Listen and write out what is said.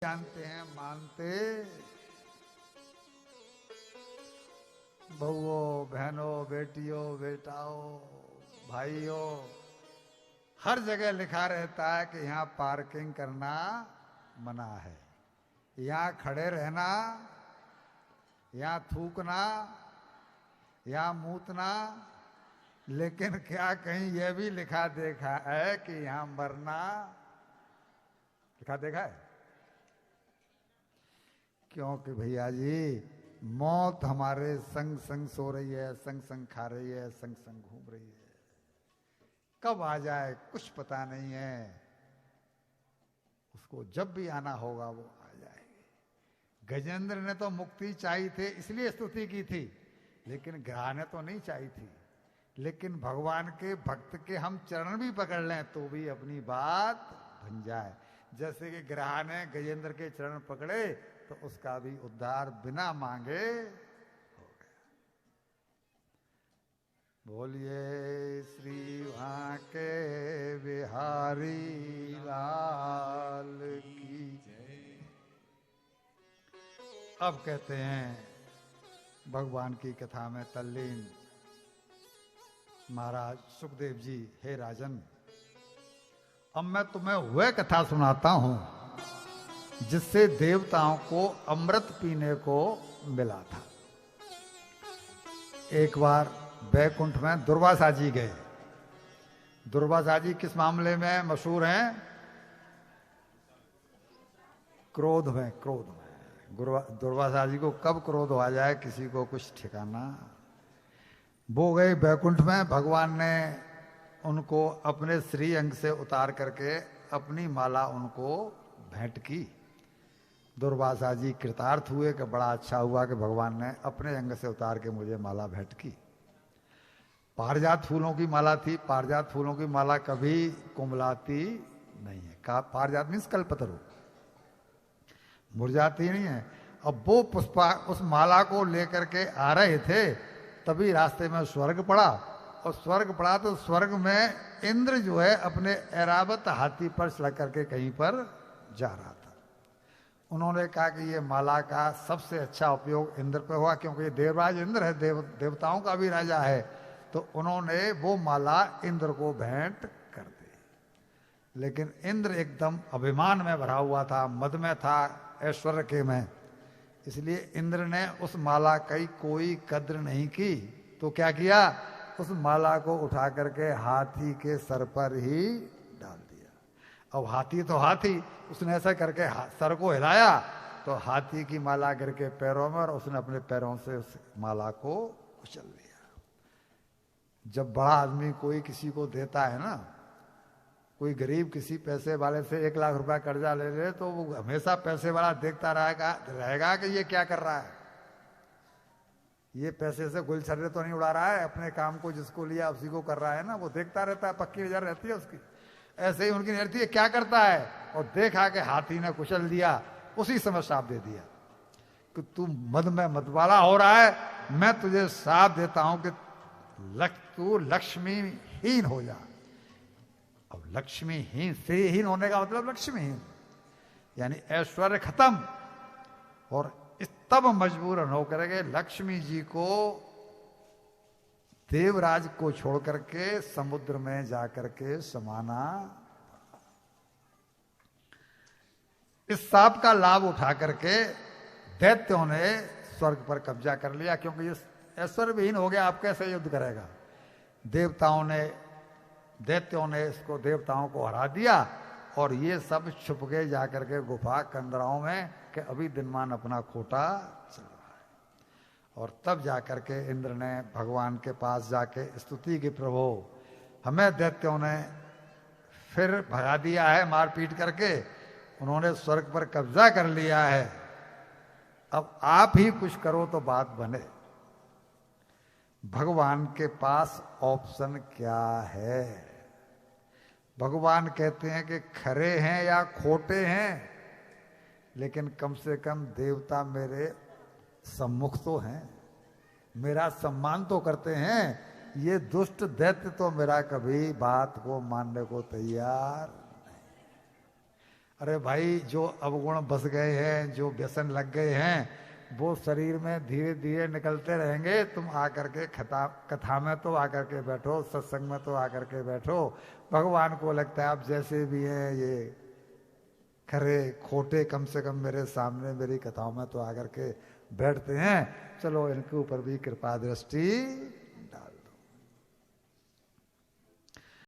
जानते हैं, मानते। बहुओं, बहनों, बेटियों, बेटाओं, भाइयों, हर जगह लिखा रहता है कि यहाँ पार्किंग करना मना है, यहाँ खड़े रहना, यहाँ थूकना, यहाँ मूतना। लेकिन क्या कहीं यह भी लिखा देखा है कि यहाँ मरना लिखा देखा है? क्योंकि भैया जी मौत हमारे संग संग सो रही है, संग संग खा रही है, संग संग घूम रही है। कब आ जाए कुछ पता नहीं है। उसको जब भी आना होगा वो आ जाएगी। गजेंद्र ने तो मुक्ति चाही थी इसलिए स्तुति की थी, लेकिन ग्रह ने तो नहीं चाही थी। लेकिन भगवान के भक्त के हम चरण भी पकड़ लें तो भी अपनी बात बन जाए। जैसे कि ग्रह ने गजेंद्र के चरण पकड़े तो उसका भी उद्धार बिना मांगे हो गया। बोलिए श्री वांके बिहारी लाल की जय। अब कहते हैं भगवान की कथा में तल्लीन महाराज सुखदेव जी, हे राजन, अब मैं तुम्हें वह कथा सुनाता हूं जिससे देवताओं को अमृत पीने को मिला था। एक बार बैकुंठ में दुर्वासा जी गए। दुर्वासा जी किस मामले में मशहूर हैं? क्रोध में। दुर्वासा जी को कब क्रोध आ जाए किसी को कुछ ठिकाना। वो गए बैकुंठ में। भगवान ने उनको अपने श्री अंग से उतार करके अपनी माला उनको भेंट की। दुर्वासा जी कृतार्थ हुए कि बड़ा अच्छा हुआ कि भगवान ने अपने अंग से उतार के मुझे माला भेंट की। पारिजात फूलों की माला थी। पारिजात फूलों की माला कभी कुमलाती नहीं है। पारिजात मीन्स कल्पतरु, मुरझाती नहीं है। अब वो पुष्पा उस माला को लेकर के आ रहे थे, तभी रास्ते में स्वर्ग पड़ा। और स्वर्ग पड़ा तो स्वर्ग में इंद्र जो है अपने ऐरावत हाथी पर चढ़ करके कहीं पर जा रहा था। उन्होंने कहा कि ये माला का सबसे अच्छा उपयोग इंद्र पे हुआ, क्योंकि ये देवराज इंद्र है, देवताओं का भी राजा है। तो उन्होंने वो माला इंद्र को भेंट कर दी। लेकिन इंद्र एकदम अभिमान में भरा हुआ था, मद में था, ऐश्वर्य के में। इसलिए इंद्र ने उस माला की कोई कद्र नहीं की। तो क्या किया, उस माला को उठा करके हाथी के सर पर ही डाल दिया। अब हाथी तो हाथी, उसने ऐसा करके सर को हिलाया तो हाथी की माला गिर के पैरों में, और उसने अपने पैरों से उस माला को कुचल दिया। जब बड़ा आदमी कोई किसी को देता है ना, कोई गरीब किसी पैसे वाले से 1 लाख रुपया कर्जा ले ले, तो वो हमेशा पैसे वाला देखता रहेगा कि ये क्या कर रहा है, ये पैसे से गुलछर्रे तो नहीं उड़ा रहा है, अपने काम को जिसको लिया उसी को कर रहा है ना। वो देखता रहता है, पक्की नजर रहती है उसकी। ऐसे ही उनकी रहती है क्या करता है। और देखा कि हाथी ने कुचल दिया, उसी समय श्राप दे दिया कि तू मद में मतवाला हो रहा है, मैं तुझे श्राप देता हूं कि तू लक्ष्मीहीन हो जा। अब लक्ष्मीहीन, श्रीहीन होने का मतलब लक्ष्मीहीन, यानी ऐश्वर्य खत्म। और तब मजबूर होकर के लक्ष्मी जी को देवराज को छोड़ करके समुद्र में जाकर के समाना। इस शाप का लाभ उठा करके दैत्यों ने स्वर्ग पर कब्जा कर लिया, क्योंकि ये ऐश्वर्य विहीन हो गया, आप कैसे युद्ध करेगा। दैत्यों ने इसको देवताओं को हरा दिया। और ये सब छुप गए जाकर के गुफा कंदराओं में कि अभी दिनमान अपना खोटा चल रहा है। और तब जाकर के इंद्र ने भगवान के पास जाके स्तुति की, प्रभु हमें दैत्यों ने फिर भगा दिया है मार पीट करके, उन्होंने स्वर्ग पर कब्जा कर लिया है, अब आप ही कुछ करो तो बात बने। भगवान के पास ऑप्शन क्या है। भगवान कहते हैं कि खरे हैं या खोटे हैं, लेकिन कम से कम देवता मेरे सम्मुख तो हैं, मेरा सम्मान तो करते हैं। ये दुष्ट दैत्य तो मेरा कभी बात को मानने को तैयार नहीं। अरे भाई, जो अवगुण बस गए हैं, जो व्यसन लग गए हैं, वो शरीर में धीरे धीरे निकलते रहेंगे। तुम आकर के कथा में तो आकर के बैठो, सत्संग में तो आकर के बैठो। भगवान को लगता है आप जैसे भी हैं ये खरे खोटे कम से कम मेरे सामने मेरी कथाओं में तो आकर के बैठते हैं, चलो इनके ऊपर भी कृपा दृष्टि